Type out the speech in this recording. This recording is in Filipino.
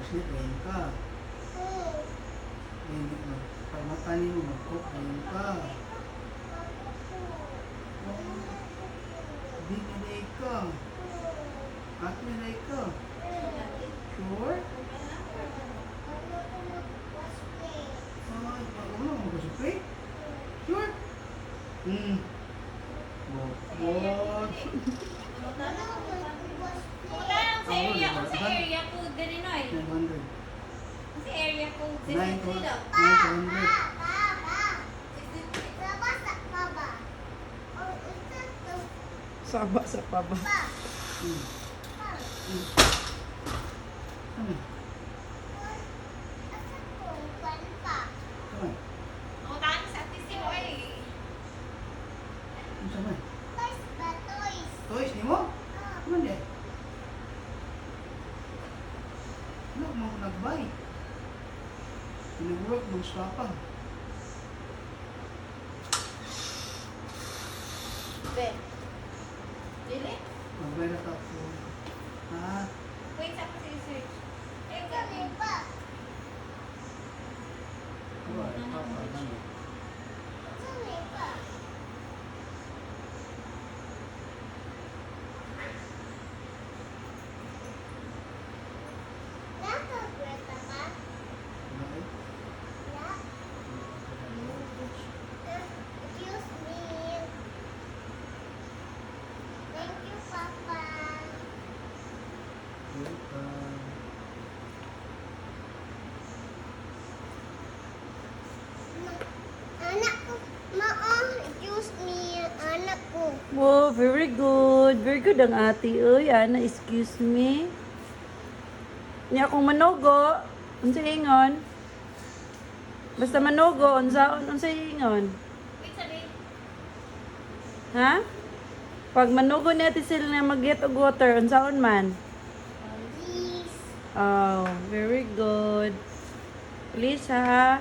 mag-sleep, ayun ka. Ayun ka. Pag matanin mo, mag-cook, ayun ka. Binilay ka. At nilay ka. Sure? Ay, ulo mo ba sa plate? Sure? Bukod. Sa area, kung sa area code gani noy. 900. Sa area code 9 to 63 daw. 900. Saba sa paba. Ano? Ano? Ang tani sa tisimo ay. Ano sa man? Toys ni mo? Ano di? Ano mo nagbay? Pinag-work mong swapang. Be. Dili? Magbay na tapo. Ha? Wait sa research. Eh gani. Diba? Papa, ano? Bakit? Welcome. Anak ko, excuse me, anak ko. Wow, very good. Very good ang ate. Uy, Ana, excuse me. Niya kung manogo, unsa ingon? Basta manogo, unsa ingon? Wait sabi. Ha? Pag manogo ni ate sila na mag-get og water, unsaon man? Please. Oh, very good. Please ha.